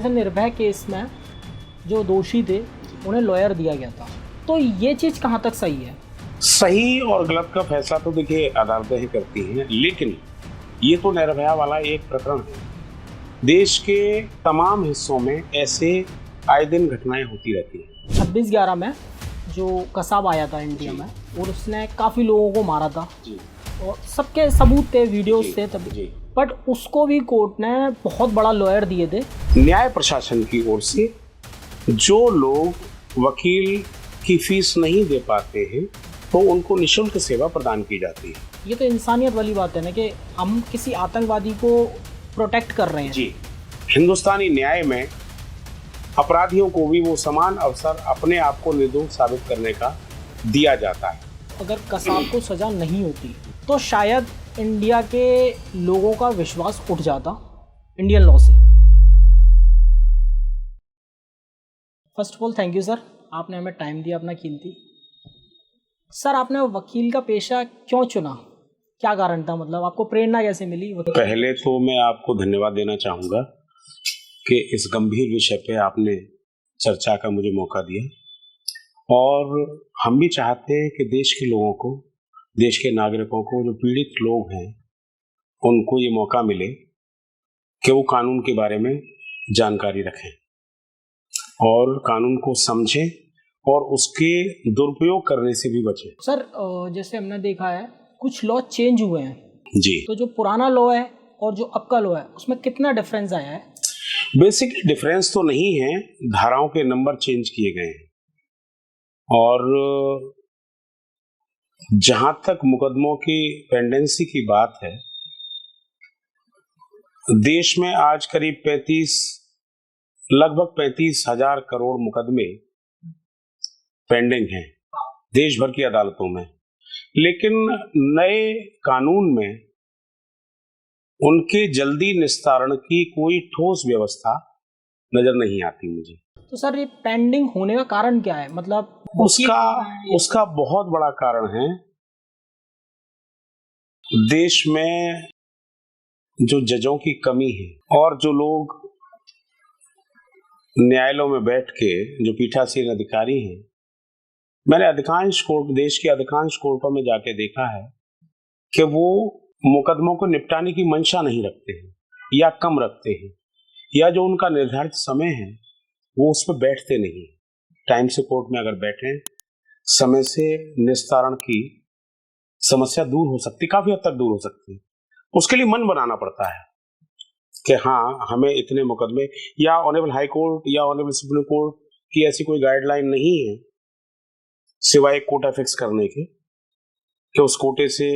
जैसे निर्भया केस में जो दोषी थे उन्हें लॉयर दिया गया था, तो ये चीज़ कहाँ तक सही है? सही और गलत का फैसला तो देखिए अदालतें ही करती हैं, लेकिन ये तो निर्भया वाला एक प्रकरण है। देश के तमाम हिस्सों में ऐसे आए दिन घटनाएं होती रहती हैं। 26/11 में जो कसाब आया था इंडिया में और उसने काफ़ी लोगों को मारा था जी। और सबके सबूत थे, वीडियोस थे तभी, बट उसको भी कोर्ट ने बहुत बड़ा लॉयर दिए थे। न्याय प्रशासन की ओर से जो लोग वकील की फीस नहीं दे पाते हैं तो उनको निःशुल्क सेवा प्रदान की जाती है। ये तो इंसानियत वाली बात है ना कि हम किसी आतंकवादी को प्रोटेक्ट कर रहे हैं। जी, हिंदुस्तानी न्याय में अपराधियों को भी वो समान अवसर अपने आप को निर्दोष साबित करने का दिया जाता है। अगर कसाब को सज़ा नहीं होती तो शायद इंडिया के लोगों का विश्वास उठ जाता इंडियन लॉ से। First of all thank you sir, आपने हमें टाइम दिया अपना कीमती। सर, आपने वकील का पेशा क्यों चुना, क्या कारण था, मतलब आपको प्रेरणा कैसे मिली? पहले तो मैं आपको धन्यवाद देना चाहूँगा कि इस गंभीर विषय पे आपने चर्चा का मुझे मौका दिया, और हम भी चाहते हैं कि देश के लोगों को, देश के नागरिकों को, जो पीड़ित लोग हैं उनको ये मौका मिले कि वो कानून के बारे में जानकारी रखें और कानून को समझें और उसके दुरुपयोग करने से भी बचें। सर, जैसे हमने देखा है कुछ लॉ चेंज हुए हैं जी, तो जो पुराना लॉ है और जो अब का लॉ है उसमें कितना डिफरेंस आया है? बेसिकली डिफरेंस तो नहीं है, धाराओं के नंबर चेंज किए गए हैं, और जहां तक मुकदमों की पेंडेंसी की बात है, देश में आज करीब लगभग 35,000 करोड़ मुकदमे पेंडिंग हैं देश भर की अदालतों में, लेकिन नए कानून में उनके जल्दी निस्तारण की कोई ठोस व्यवस्था नजर नहीं आती मुझे। तो सर, ये पेंडिंग होने का कारण क्या है? मतलब उसका बहुत बड़ा कारण है देश में जो जजों की कमी है, और जो लोग न्यायालयों में बैठ के जो पीठासीन अधिकारी हैं, मैंने देश के अधिकांश कोर्टों में जाके देखा है कि वो मुकदमों को निपटाने की मंशा नहीं रखते हैं या कम रखते हैं, या जो उनका निर्धारित समय है वो उस पर बैठते नहीं। टाइम से कोर्ट में अगर बैठे, समय से निस्तारण की समस्या दूर हो सकती, काफी हद तक दूर हो सकती है। उसके लिए मन बनाना पड़ता है कि हाँ, हमें इतने मुकदमे, या ऑनरेबल हाई कोर्ट या ऑनरेबल सुप्रीम कोर्ट की ऐसी कोई गाइडलाइन नहीं है सिवाय कोटा फिक्स करने के कि उस कोटे से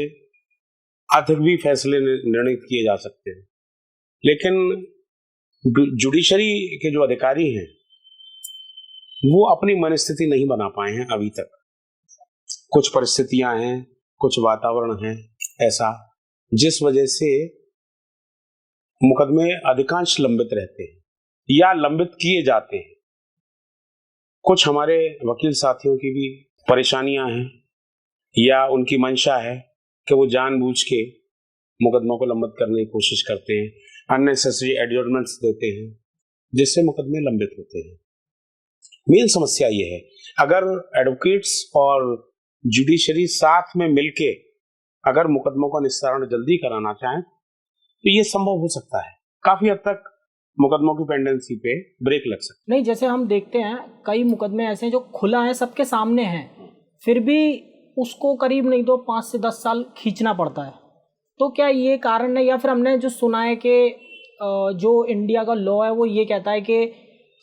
अधिक भी फैसले निर्णित किए जा सकते हैं। लेकिन जुडिशरी के जो अधिकारी हैं वो अपनी मनस्थिति नहीं बना पाए हैं अभी तक। कुछ परिस्थितियां हैं, कुछ वातावरण है ऐसा, जिस वजह से मुकदमे अधिकांश लंबित रहते हैं या लंबित किए जाते हैं। कुछ हमारे वकील साथियों की भी परेशानियां हैं या उनकी मंशा है कि वो जानबूझ के मुकदमों को लंबित करने की कोशिश करते हैं, अननेसेसरी एडजर्नमेंट्स देते हैं, जिससे मुकदमे लंबित होते हैं। मेन समस्या ये है, अगर एडवोकेट्स और जुडिशरी साथ में मिलके अगर मुकदमों का निस्तारण जल्दी कराना चाहें तो ये संभव हो सकता है। काफी हद तक मुकदमों की पेंडेंसी पे ब्रेक लग सकता है। नहीं, जैसे हम देखते हैं कई मुकदमे ऐसे हैं जो खुला है, सबके सामने हैं, फिर भी उसको करीब नहीं तो 5 से 10 साल खींचना पड़ता है। तो क्या ये कारण है, या फिर हमने जो सुना है कि जो इंडिया का लॉ है वो ये कहता है कि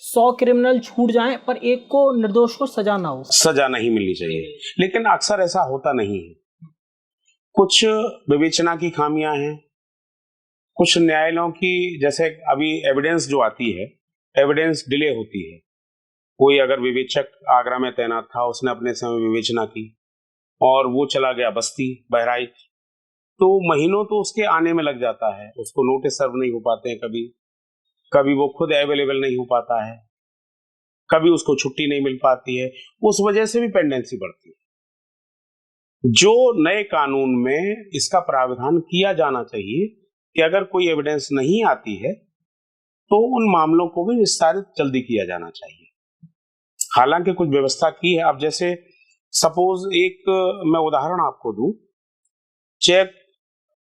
100 क्रिमिनल छूट जाएं पर एक को निर्दोष को सजा ना हो, सजा नहीं मिलनी चाहिए, लेकिन अक्सर ऐसा होता नहीं है। कुछ विवेचना की खामियां हैं, कुछ न्यायालयों की, जैसे अभी एविडेंस जो आती है, एविडेंस डिले होती है। कोई अगर विवेचक आगरा में तैनात था, उसने अपने समय विवेचना की और वो चला गया बस्ती, बहराइच, तो महीनों तो उसके आने में लग जाता है, उसको नोटिस सर्व नहीं हो पाते हैं, कभी वो खुद अवेलेबल नहीं हो पाता है, कभी उसको छुट्टी नहीं मिल पाती है, उस वजह से भी पेंडेंसी बढ़ती है। जो नए कानून में इसका प्रावधान किया जाना चाहिए कि अगर कोई एविडेंस नहीं आती है तो उन मामलों को भी विस्तारित जल्दी किया जाना चाहिए। हालांकि कुछ व्यवस्था की है। अब जैसे सपोज एक मैं उदाहरण आपको दूं, चेक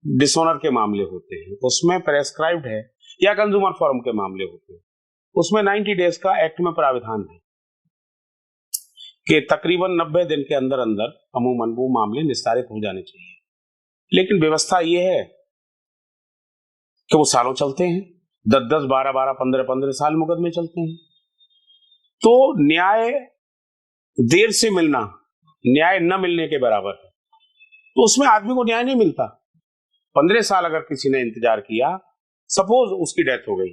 डिसऑनर के मामले होते हैं, उसमें प्रेस्क्राइब्ड है, या कंज्यूमर फॉर्म के मामले होते हैं, उसमें 90 डेज का एक्ट में प्राविधान है कि तकरीबन 90 दिन के अंदर अंदर अमूमन वो मामले निस्तारित हो जाने चाहिए। लेकिन व्यवस्था ये है कि वो सालों चलते हैं, 10-10, 12-12, 15-15 साल मुकदमे चलते हैं। तो न्याय देर से मिलना न्याय न मिलने के बराबर है। तो उसमें आदमी को न्याय नहीं मिलता। 15 साल अगर किसी ने इंतजार किया, सपोज उसकी डेथ हो गई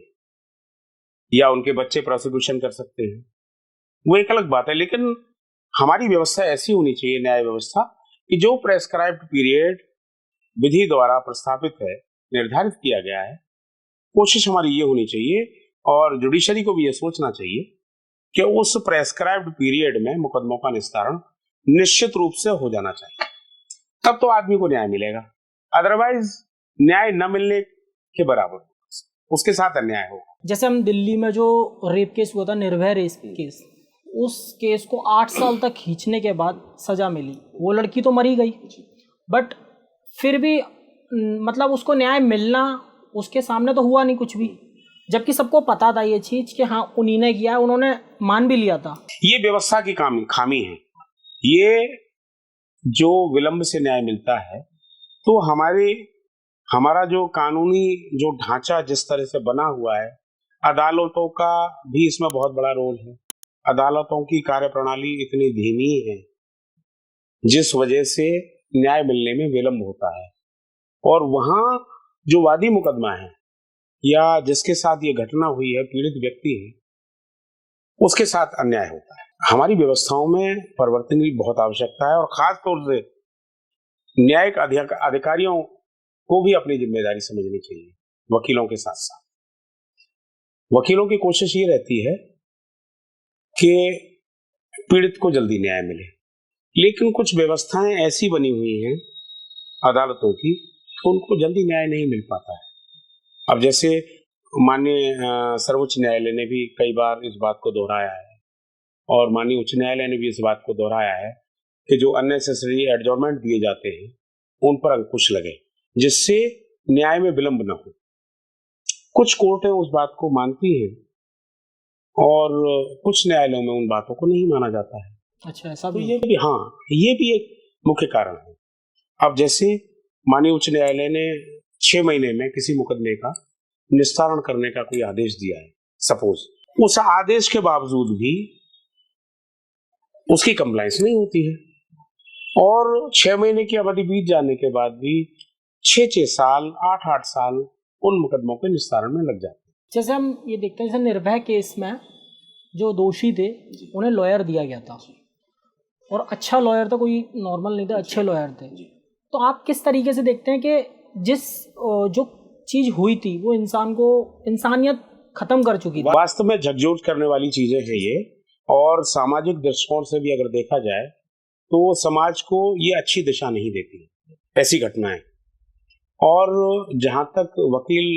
या उनके बच्चे प्रोसिक्यूशन कर सकते हैं, वो एक अलग बात है। लेकिन हमारी व्यवस्था ऐसी होनी चाहिए, न्याय व्यवस्था, कि जो प्रेस्क्राइब्ड पीरियड विधि द्वारा प्रस्तावित है, निर्धारित किया गया है, कोशिश हमारी ये होनी चाहिए और जुडिशरी को भी ये सोचना चाहिए कि उस प्रेस्क्राइब्ड पीरियड में मुकदमों का निस्तारण निश्चित रूप से हो जाना चाहिए। तब तो आदमी को न्याय मिलेगा। अदरवाइज न्याय न मिलने के बराबर उसके साथ अन्याय होगा। जैसे हम दिल्ली में जो रेप केस हुआ था, निर्भया रेप केस, उस केस को 8 साल तक खींचने के बाद सजा मिली। वो लड़की तो मरी गई, बट फिर भी मतलब उसको न्याय मिलना, उसके सामने तो हुआ नहीं कुछ भी, जबकि सबको पता था ये चीज कि हाँ उन्हीं ने किया, उन्होंने मान भी लिया था। ये व्यवस्था की खामी है। ये जो विलंब से न्याय मिलता है, तो हमारा जो कानूनी जो ढांचा जिस तरह से बना हुआ है, अदालतों का भी इसमें बहुत बड़ा रोल है। अदालतों की कार्यप्रणाली इतनी धीमी है जिस वजह से न्याय मिलने में विलंब होता है, और वहां जो वादी मुकदमा है या जिसके साथ ये घटना हुई है, पीड़ित व्यक्ति है, उसके साथ अन्याय होता है। हमारी व्यवस्थाओं में परिवर्तन की बहुत आवश्यकता है, और खास तौर से न्यायिक अधिकारियों को भी अपनी जिम्मेदारी समझनी चाहिए। वकीलों के साथ साथ वकीलों की कोशिश ये रहती है कि पीड़ित को जल्दी न्याय मिले, लेकिन कुछ व्यवस्थाएं ऐसी बनी हुई हैं अदालतों की तो उनको जल्दी न्याय नहीं मिल पाता है। अब जैसे माननीय सर्वोच्च न्यायालय ने भी कई बार इस बात को दोहराया है, और माननीय उच्च न्यायालय ने भी इस बात को दोहराया है कि जो अननेसेसरी एडजॉर्नमेंट दिए जाते हैं उन पर अंकुश लगे, जिससे न्याय में विलंब न हो। कुछ कोर्टें उस बात को मानती हैं और कुछ न्यायालयों में उन बातों को नहीं माना जाता है। अच्छा, ऐसा तो भी? ये भी एक मुख्य कारण है। अब जैसे माननीय उच्च न्यायालय ने 6 महीने में किसी मुकदमे का निस्तारण करने का कोई आदेश दिया है, सपोज, उस आदेश के बावजूद भी उसकी कंप्लायंस नहीं होती है, और 6 महीने की अवधि बीत जाने के बाद भी 6-6 साल, 8-8 साल उन मुकदमों के निस्तारण में लग जाते हैं। जैसे हम ये देखते हैं, जैसे निर्भया केस में जो दोषी थे उन्हें लॉयर दिया गया था, और अच्छा लॉयर था, कोई नॉर्मल नहीं था, अच्छे लॉयर थे। तो आप किस तरीके से देखते हैं कि जो चीज़ हुई थी वो इंसान को इंसानियत खत्म कर चुकी थी? वास्तव में झकझोर करने वाली चीजें हैं ये, और सामाजिक दृष्टिकोण से भी अगर देखा जाए तो समाज को ये अच्छी दिशा नहीं देती ऐसी घटनाएं। और जहां तक वकील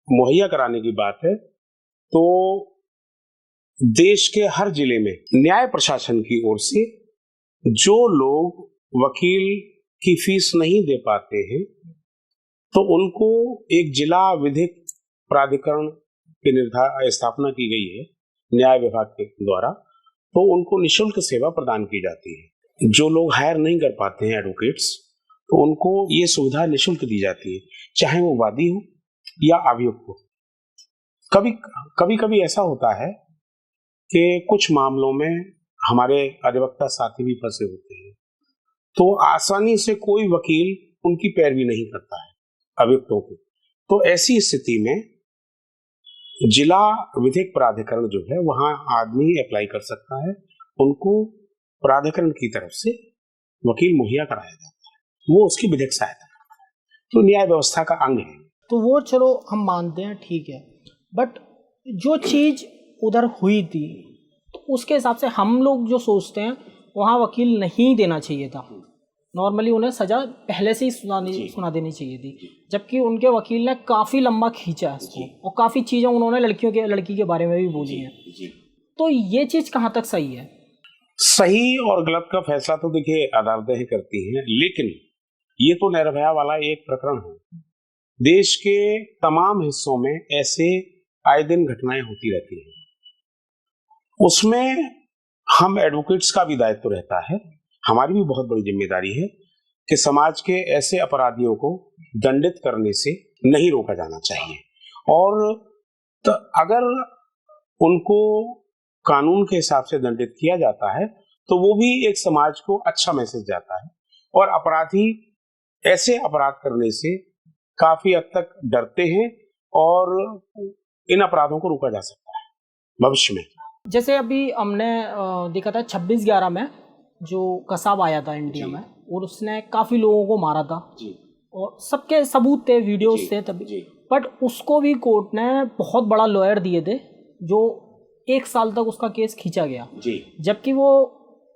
मुहैया कराने की बात है, तो देश के हर जिले में न्याय प्रशासन की ओर से जो लोग वकील की फीस नहीं दे पाते हैं, तो उनको एक जिला विधिक प्राधिकरण की स्थापना की गई है न्याय विभाग के द्वारा, तो उनको निःशुल्क सेवा प्रदान की जाती है। जो लोग हायर नहीं कर पाते हैं एडवोकेट्स, तो उनको ये सुविधा निःशुल्क दी जाती है, चाहे वो वादी हो या अभियुक्त हो। कभी ऐसा होता है कि कुछ मामलों में हमारे अधिवक्ता साथी भी फंसे होते हैं, तो आसानी से कोई वकील उनकी पैरवी नहीं करता है अभियुक्तों की। तो ऐसी स्थिति में जिला विधिक प्राधिकरण जो है वहां आदमी अप्लाई कर सकता है, उनको प्राधिकरण की तरफ से वकील मुहैया कराया जाता है, वो उसकी विधिक सहायता करता है। तो न्याय व्यवस्था का अंग है। तो वो चलो हम मानते हैं, ठीक है, बट जो चीज़ उधर हुई थी तो उसके हिसाब से हम लोग जो सोचते हैं वहाँ वकील नहीं देना चाहिए था, नॉर्मली उन्हें सजा पहले से ही सुना देनी चाहिए थी, जबकि उनके वकील ने काफ़ी लंबा खींचा है इसको और काफ़ी चीज़ें उन्होंने लड़की के बारे में भी बोली हैं। तो ये चीज़ कहाँ तक सही है? सही और गलत का फैसला तो देखिए अदालतें ही करती हैं, लेकिन ये तो निर्भया वाला एक प्रकरण है। देश के तमाम हिस्सों में ऐसे आए दिन घटनाएं होती रहती हैं, उसमें हम एडवोकेट्स का भी दायित्व रहता है, हमारी भी बहुत बड़ी जिम्मेदारी है कि समाज के ऐसे अपराधियों को दंडित करने से नहीं रोका जाना चाहिए। और तो अगर उनको कानून के हिसाब से दंडित किया जाता है तो वो भी एक समाज को अच्छा मैसेज जाता है, और अपराधी ऐसे अपराध करने से काफी हद तक डरते हैं और इन अपराधों को रोका जा सकता है भविष्य में। जैसे अभी हमने देखा था 26/11 में जो कसाब आया था इंडिया में, और उसने काफ़ी लोगों को मारा था और सबके सबूत थे, वीडियोस थे तभी, बट उसको भी कोर्ट ने बहुत बड़ा लॉयर दिए थे जो 1 साल तक उसका केस खींचा गया, जबकि वो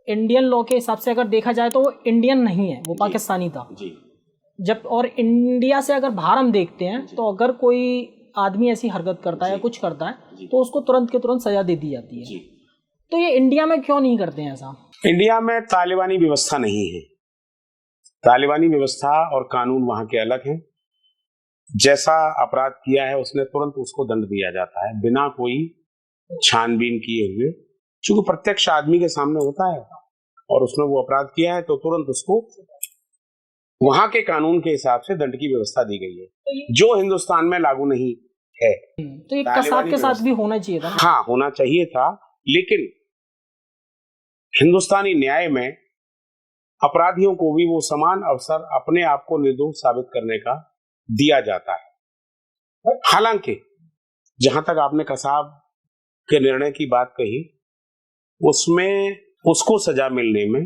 इंडियन लॉ के हिसाब से अगर देखा जाए तो वो इंडियन नहीं है, वो पाकिस्तानी था। जब और इंडिया से अगर बाहर हम देखते हैं तो अगर कोई आदमी ऐसी हरकत करता है या कुछ करता है तो उसको तुरंत के तुरंत सजा दे दी जाती है। तो ये इंडिया में क्यों नहीं करते हैं ऐसा? इंडिया में तालिबानी व्यवस्था नहीं है। तालिबानी व्यवस्था और कानून वहां के अलग हैं। जैसा अपराध किया है उसने तुरंत उसको दंड दिया जाता है बिना कोई छानबीन किए हुए, क्योंकि प्रत्यक्ष आदमी के सामने होता है और उसने वो अपराध किया है तो तुरंत उसको वहां के कानून के हिसाब से दंड की व्यवस्था दी गई है, जो हिंदुस्तान में लागू नहीं है। तो ये कसाब के साथ भी होना चाहिए था। हाँ, होना चाहिए था, लेकिन हिंदुस्तानी न्याय में अपराधियों को भी वो समान अवसर अपने आप को निर्दोष साबित करने का दिया जाता है। हालांकि जहां तक आपने कसाब के निर्णय की बात कही, उसमें उसको सजा मिलने में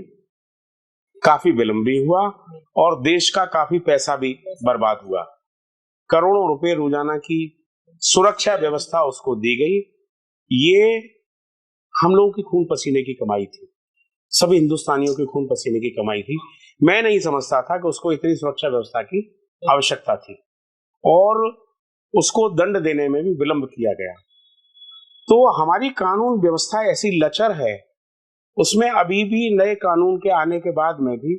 काफी विलंब भी हुआ और देश का काफी पैसा भी बर्बाद हुआ। करोड़ों रुपए रोजाना की सुरक्षा व्यवस्था उसको दी गई। ये हम लोगों की खून पसीने की कमाई थी, सभी हिंदुस्तानियों के खून पसीने की कमाई थी। मैं नहीं समझता था कि उसको इतनी सुरक्षा व्यवस्था की आवश्यकता थी और उसको दंड देने में भी विलंब किया गया। तो हमारी कानून व्यवस्था ऐसी लचर है, उसमें अभी भी नए कानून के आने के बाद में भी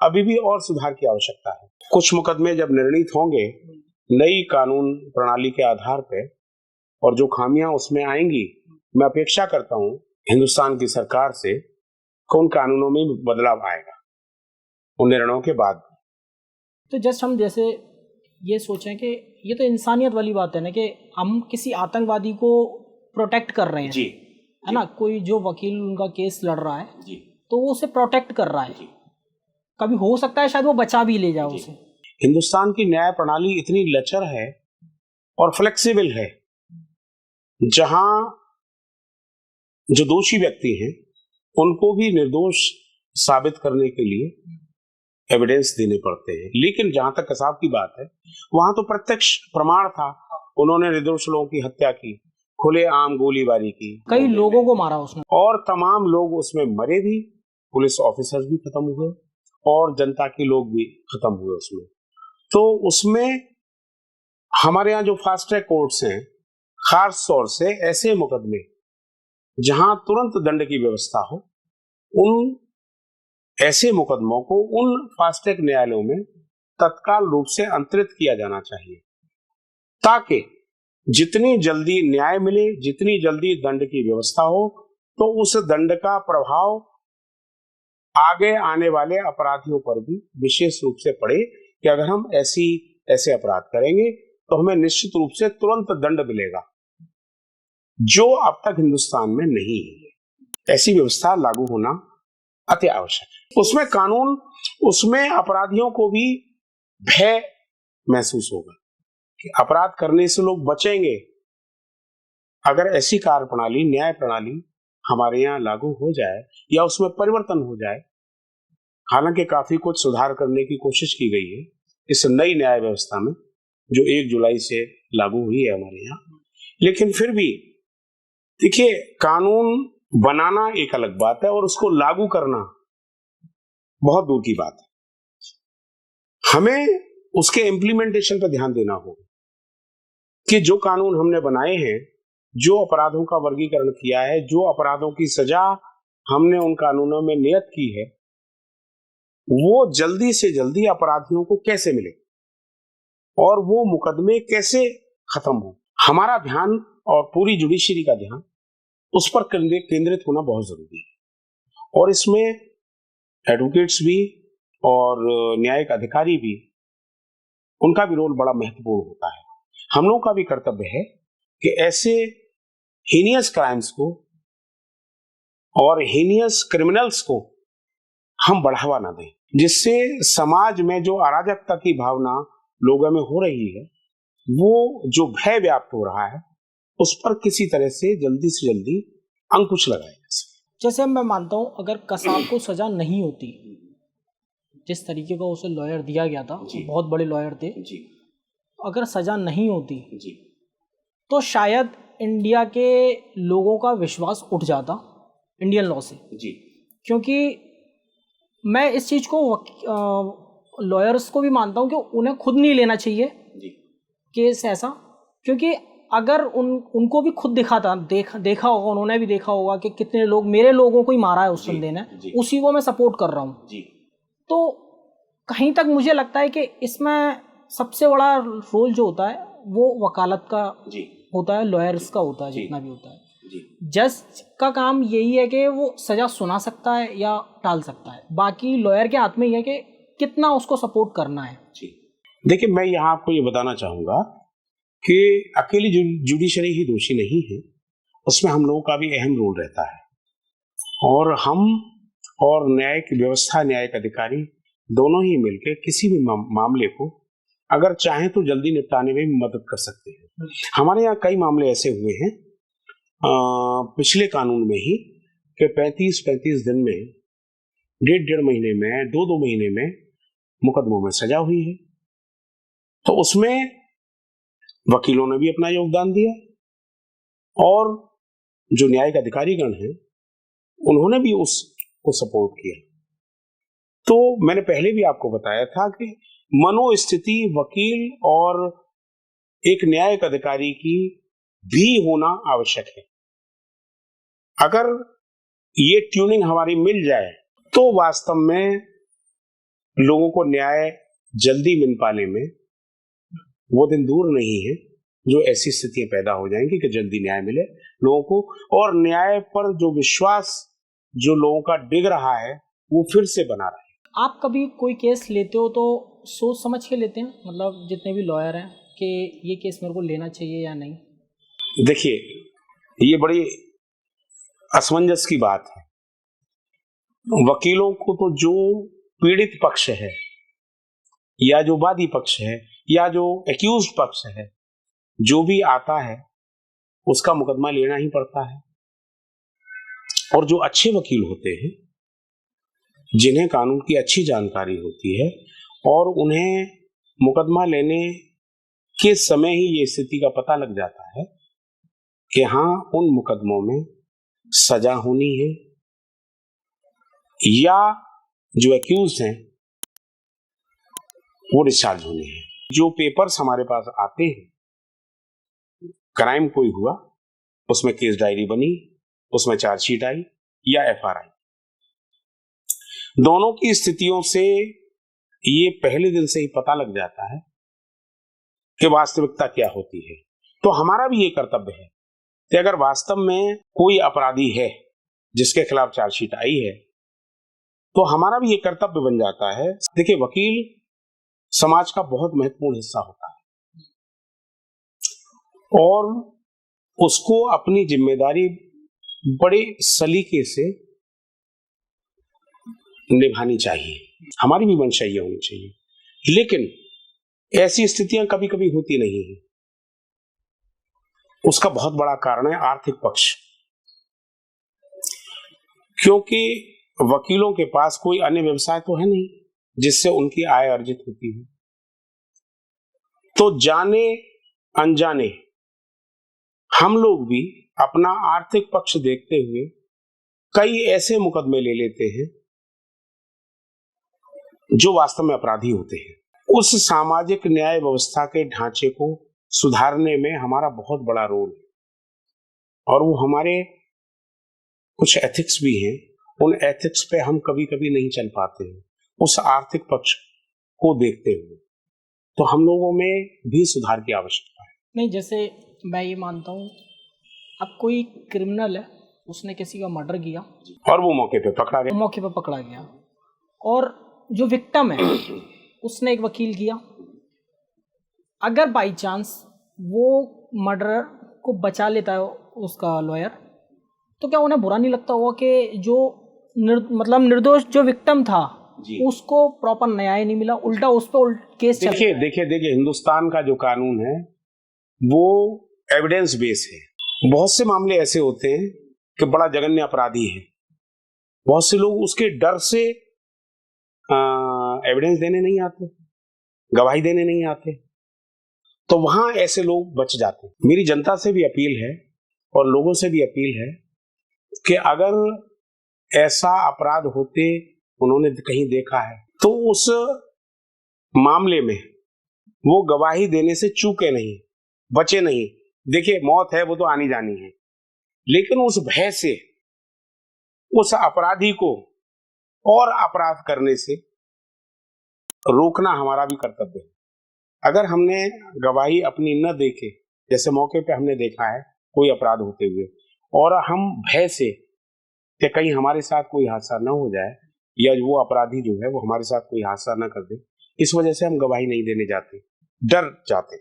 अभी भी और सुधार की आवश्यकता है। कुछ मुकदमे जब निर्णीत होंगे नई कानून प्रणाली के आधार पर और जो खामियां उसमें आएंगी, मैं अपेक्षा करता हूं हिंदुस्तान की सरकार से कि उन कानूनों में बदलाव आएगा उन निर्णयों के बाद। तो जस्ट हम जैसे ये सोचें कि ये तो इंसानियत वाली बात है ना, कि हम किसी आतंकवादी को प्रोटेक्ट कर रहे हैं, है ना, कोई जो वकील उनका केस लड़ रहा है तो वो उसे प्रोटेक्ट कर रहा है, कभी हो सकता है शायद वो बचा भी ले जाए उसे। हिंदुस्तान की न्याय प्रणाली इतनी लचर है और फ्लेक्सिबल है, जहां जो दोषी व्यक्ति हैं उनको भी निर्दोष साबित करने के लिए एविडेंस देने पड़ते हैं। लेकिन जहां तक कसाब की बात है, वहां तो प्रत्यक्ष प्रमाण था, उन्होंने निर्दोष लोगों की हत्या की, खुलेआम गोलीबारी की, कई लोगों को मारा उसने और तमाम लोग उसमें मरे भी, पुलिस ऑफिसर्स भी खत्म हुए और जनता के लोग भी खत्म हुए उसमें। तो उसमें हमारे यहाँ जो फास्ट ट्रैक कोर्ट्स हैं, खास तौर से ऐसे मुकदमे जहां तुरंत दंड की व्यवस्था हो, उन ऐसे मुकदमों को उन फास्ट ट्रैक न्यायालयों में तत्काल रूप से अंतरित किया जाना चाहिए, ताकि जितनी जल्दी न्याय मिले, जितनी जल्दी दंड की व्यवस्था हो, तो उस दंड का प्रभाव आगे आने वाले अपराधियों पर भी विशेष रूप से पड़े कि अगर हम ऐसे अपराध करेंगे तो हमें निश्चित रूप से तुरंत दंड मिलेगा, जो अब तक हिंदुस्तान में नहीं है। ऐसी व्यवस्था लागू होना अति आवश्यक है। उसमें कानून, उसमें अपराधियों को भी भय महसूस होगा कि अपराध करने से लोग बचेंगे। अगर ऐसी कार्य प्रणाली, न्याय प्रणाली हमारे यहाँ लागू हो जाए या उसमें परिवर्तन हो जाए, हालांकि काफी कुछ सुधार करने की कोशिश की गई है इस नई न्याय व्यवस्था में जो 1 जुलाई से लागू हुई है हमारे यहाँ, लेकिन फिर भी देखिए, कानून बनाना एक अलग बात है और उसको लागू करना बहुत दूर की बात है। हमें उसके इम्प्लीमेंटेशन पर ध्यान देना होगा कि जो कानून हमने बनाए हैं, जो अपराधों का वर्गीकरण किया है, जो अपराधों की सजा हमने उन कानूनों में नियत की है, वो जल्दी से जल्दी अपराधियों को कैसे मिले और वो मुकदमे कैसे खत्म हो। हमारा ध्यान और पूरी जुडिशरी का ध्यान उस पर केंद्रित होना बहुत जरूरी है। और इसमें एडवोकेट्स भी और न्यायिक अधिकारी भी, उनका भी रोल बड़ा महत्वपूर्ण होता है। हम लोगों का भी कर्तव्य है कि ऐसे हीनियस क्राइम्स को और हीनियस क्रिमिनल्स को हम बढ़ावा ना दें, जिससे समाज में जो अराजकता की भावना लोगों में हो रही है, वो जो भय व्याप्त हो रहा है, उस पर किसी तरह से जल्दी अंकुश लगाया जा सके। जैसे मैं मानता हूँ अगर कसाब को सजा नहीं होती, जिस तरीके का उसे लॉयर दिया गया था, बहुत बड़े लॉयर थे जी, अगर सजा नहीं होती जी, तो शायद इंडिया के लोगों का विश्वास उठ जाता इंडियन लॉ से जी। क्योंकि मैं इस चीज़ को लॉयर्स को भी मानता हूँ कि उन्हें खुद नहीं लेना चाहिए जी केस ऐसा, क्योंकि अगर उनको भी खुद देखा होगा, उन्होंने भी देखा होगा कि कितने लोग, मेरे लोगों को ही मारा है उस बंदे ने, उसी को मैं सपोर्ट कर रहा हूँ जी। तो कहीं तक मुझे लगता है कि इसमें सबसे बड़ा रोल जो होता है वो वकालत का जी होता है, लॉयर्स का होता है, जितना भी होता है। जज का काम यही है कि वो सजा सुना सकता है या टाल सकता है, बाकी लॉयर के हाथ में ये है कि कितना उसको सपोर्ट करना है जी। देखिए, मैं यहाँ आपको ये बताना चाहूँगा कि अकेली जुडिशरी ही दोषी नहीं है, उसमें हम लोगों का भी अहम रोल रहता है। और हम और न्यायिक व्यवस्था, न्यायिक अधिकारी दोनों ही मिलकर किसी भी मामले को अगर चाहें तो जल्दी निपटाने में भी मदद कर सकते हैं। हमारे यहाँ कई मामले ऐसे हुए हैं पिछले कानून में ही कि 35 दिन में, 1.5 महीने में, 2 महीने में मुकदमों में सजा हुई है। तो उसमें वकीलों ने भी अपना योगदान दिया और जो न्यायिक अधिकारीगण हैं उन्होंने भी उसको सपोर्ट किया। तो मैंने पहले भी आपको बताया था कि मनोस्थिति वकील और एक न्यायिक अधिकारी की भी होना आवश्यक है। अगर ये ट्यूनिंग हमारी मिल जाए तो वास्तव में लोगों को न्याय जल्दी मिल पाने में वो दिन दूर नहीं है जो ऐसी स्थितियां पैदा हो जाएंगी कि जल्दी न्याय मिले लोगों को, और न्याय पर जो विश्वास जो लोगों का डिग रहा है वो फिर से बना रहे। आप कभी कोई केस लेते हो तो सोच समझ के लेते हैं, मतलब जितने भी लॉयर हैं, कि ये केस मेरे को लेना चाहिए या नहीं? देखिए, ये बड़ी असमंजस की बात है। वकीलों को तो जो पीड़ित पक्ष है या जो वादी पक्ष है या जो एक्यूज पक्ष है, जो भी आता है उसका मुकदमा लेना ही पड़ता है। और जो अच्छे वकील होते हैं, जिन्हें कानून की अच्छी जानकारी होती है और उन्हें मुकदमा लेने के समय ही ये स्थिति का पता लग जाता है कि हाँ, उन मुकदमों में सजा होनी है या जो एक्यूज हैं वो डिस्चार्ज होनी है। जो पेपर्स हमारे पास आते हैं, क्राइम कोई हुआ, उसमें केस डायरी बनी, उसमें चार्जशीट आई या एफआर आई, दोनों की स्थितियों से ये पहले दिन से ही पता लग जाता है कि वास्तविकता क्या होती है। तो हमारा भी ये कर्तव्य है कि अगर वास्तव में कोई अपराधी है जिसके खिलाफ चार्जशीट आई है, तो हमारा भी ये कर्तव्य बन जाता है। देखिए, वकील समाज का बहुत महत्वपूर्ण हिस्सा होता है और उसको अपनी जिम्मेदारी बड़े सलीके से निभानी चाहिए। हमारी भी मंशा ये होनी चाहिए, लेकिन ऐसी स्थितियां कभी कभी होती नहीं है। उसका बहुत बड़ा कारण है आर्थिक पक्ष, क्योंकि वकीलों के पास कोई अन्य व्यवसाय तो है नहीं जिससे उनकी आय अर्जित होती है। तो जाने अनजाने हम लोग भी अपना आर्थिक पक्ष देखते हुए कई ऐसे मुकदमे ले लेते हैं जो वास्तव में अपराधी होते हैं। उस सामाजिक न्याय व्यवस्था के ढांचे को सुधारने में हमारा बहुत बड़ा रोल है, और वो हमारे कुछ एथिक्स भी हैं। उन एथिक्स पे हम कभी कभी नहीं चल पाते हैं उस आर्थिक पक्ष को देखते हुए, तो हम लोगों में भी सुधार की आवश्यकता है। नहीं, जैसे मैं ये मानता हूँ, अब कोई क्रिमिनल है, उसने किसी का मर्डर किया और वो मौके पे पकड़ा गया, और जो विक्टिम है उसने एक वकील किया। अगर बाई चांस वो मर्डरर को बचा लेता है उसका लॉयर, तो क्या उन्हें बुरा नहीं लगता होगा कि जो मतलब निर्दोष जो विक्टिम था उसको प्रॉपर न्याय नहीं मिला, उल्टा उस पर केस चल रहा है? देखिए हिंदुस्तान का जो कानून है वो एविडेंस बेस है। बहुत से मामले ऐसे होते हैं कि बड़ा जघन्य अपराधी है, बहुत से लोग उसके डर से एविडेंस देने नहीं आते, गवाही देने नहीं आते, तो वहां ऐसे लोग बच जाते हैं। मेरी जनता से भी अपील है और लोगों से भी अपील है कि अगर ऐसा अपराध होते उन्होंने कहीं देखा है तो उस मामले में वो गवाही देने से चूके नहीं, बचे नहीं। देखिए मौत है वो तो आनी जानी है, लेकिन उस भय से उस अपराधी को और अपराध करने से रोकना हमारा भी कर्तव्य है। अगर हमने गवाही अपनी न देके, जैसे मौके पे हमने देखा है कोई अपराध होते हुए, और हम भय से कि कहीं हमारे साथ कोई हादसा न हो जाए या वो अपराधी जो है वो हमारे साथ कोई हादसा न कर दे, इस वजह से हम गवाही नहीं देने जाते, डर जाते,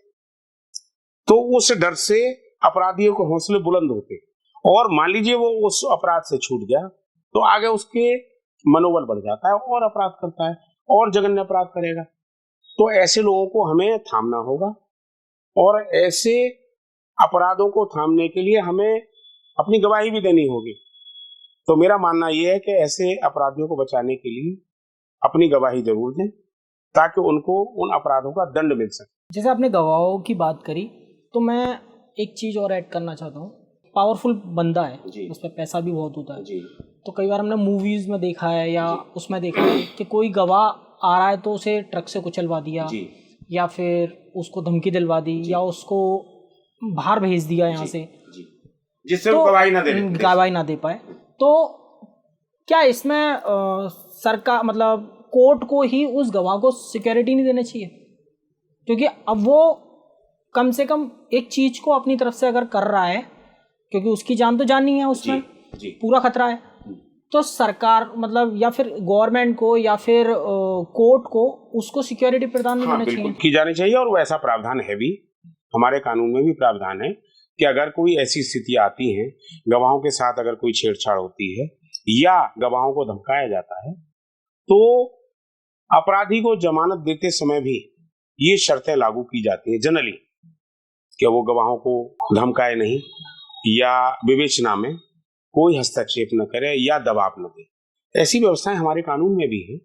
तो उस डर से अपराधियों के हौसले बुलंद होते, और मान लीजिए वो उस अपराध से छूट गया तो आगे उसके मनोबल बढ़ जाता है और अपराध करता है और जघन्य अपराध करेगा। तो ऐसे लोगों को हमें थामना होगा, और ऐसे अपराधों को थामने के लिए हमें अपनी गवाही भी देनी होगी। तो मेरा मानना यह है कि ऐसे अपराधियों को बचाने के लिए अपनी गवाही जरूर दें ताकि उनको उन अपराधों का दंड मिल सके। जैसे आपने गवाहों की बात करी, तो मैं एक चीज़ और ऐड करना चाहता हूँ। पावरफुल बंदा है, उस पर पैसा भी बहुत होता है, तो कई बार हमने मूवीज़ में देखा है या उसमें देखा है कि कोई गवाह आ रहा है तो उसे ट्रक से कुचलवा दिया, या फिर उसको धमकी दिलवा दी, या उसको बाहर भेज दिया यहाँ से, जिससे वो गवाही ना दे पाए। तो क्या इसमें सरकार मतलब कोर्ट को ही उस गवाह को सिक्योरिटी नहीं देनी चाहिए? क्योंकि अब वो कम से कम एक चीज को अपनी तरफ से अगर कर रहा है, क्योंकि उसकी जान तो जान नहीं है, उसमें पूरा खतरा है, तो सरकार मतलब या फिर गवर्नमेंट को या फिर कोर्ट को उसको सिक्योरिटी प्रदान नहीं करनी चाहिए? की जानी चाहिए, और वैसा प्रावधान है भी, हमारे कानून में भी प्रावधान है कि अगर कोई ऐसी स्थिति आती है, गवाहों के साथ अगर कोई छेड़छाड़ होती है या गवाहों को धमकाया जाता है, तो अपराधी को जमानत देते समय भी ये शर्तें लागू की जाती है जनरली कि वो गवाहों को धमकाए नहीं या विवेचना में कोई हस्तक्षेप न करे या दबाव न दे। ऐसी व्यवस्थाएं हमारे कानून में भी है,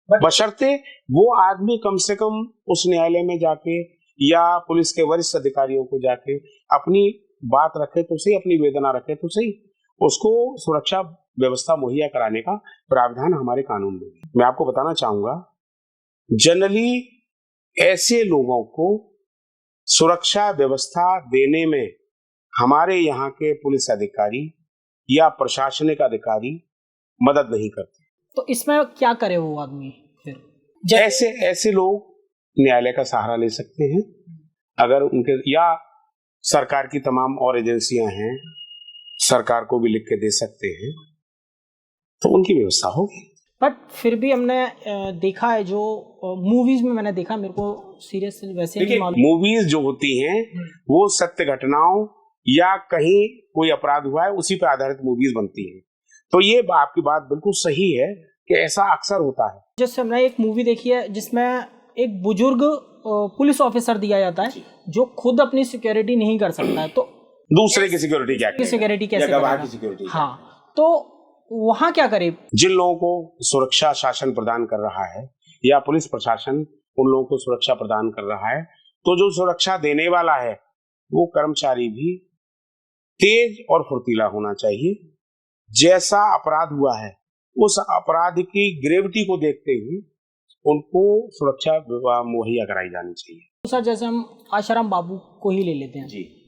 बशर्ते वो आदमी कम से कम उस न्यायालय में जाके या पुलिस के वरिष्ठ अधिकारियों को जाके अपनी बात रखे तो सही, अपनी वेदना रखे तो सही, उसको सुरक्षा व्यवस्था मुहैया कराने का प्रावधान हमारे कानून में है। मैं आपको बताना चाहूंगा, जनरली ऐसे लोगों को सुरक्षा व्यवस्था देने में हमारे यहाँ के पुलिस अधिकारी या प्रशासनिक अधिकारी मदद नहीं करते। तो इसमें क्या करे वो आदमी फिर? ऐसे लोग न्यायालय का सहारा ले सकते हैं, अगर उनके, या सरकार की तमाम और एजेंसियां हैं, सरकार को भी लिख के दे सकते हैं, तो उनकी व्यवस्था होगी। बट फिर भी हमने देखा है, जो मूवीज में मैंने देखा, मेरे को सीरियस वैसे नहीं मालूम। मूवीज जो होती हैं वो सत्य घटनाओं या कहीं कोई अपराध हुआ है उसी पर आधारित मूवीज बनती हैं, तो ये आपकी बात बिल्कुल सही है कि ऐसा अक्सर होता है। जैसे हमने एक मूवी देखी है जिसमें एक बुजुर्ग पुलिस ऑफिसर दिया जाता है जो खुद अपनी सिक्योरिटी नहीं कर सकता है, तो दूसरे की सिक्योरिटी कैसे करेगा? हाँ, तो वहाँ क्या करे? जिन लोगों को सुरक्षा शासन प्रदान कर रहा है या पुलिस प्रशासन उन लोगों को सुरक्षा प्रदान कर रहा है, तो जो सुरक्षा देने वाला है वो कर्मचारी भी तेज और फुर्तीला होना चाहिए। जैसा अपराध हुआ है उस अपराध की ग्रेविटी को देखते हुए उनको सुरक्षा मुहैया कराई जानी चाहिए। सर जैसे हम आशाराम बाबू को ही ले लेते हैं जी।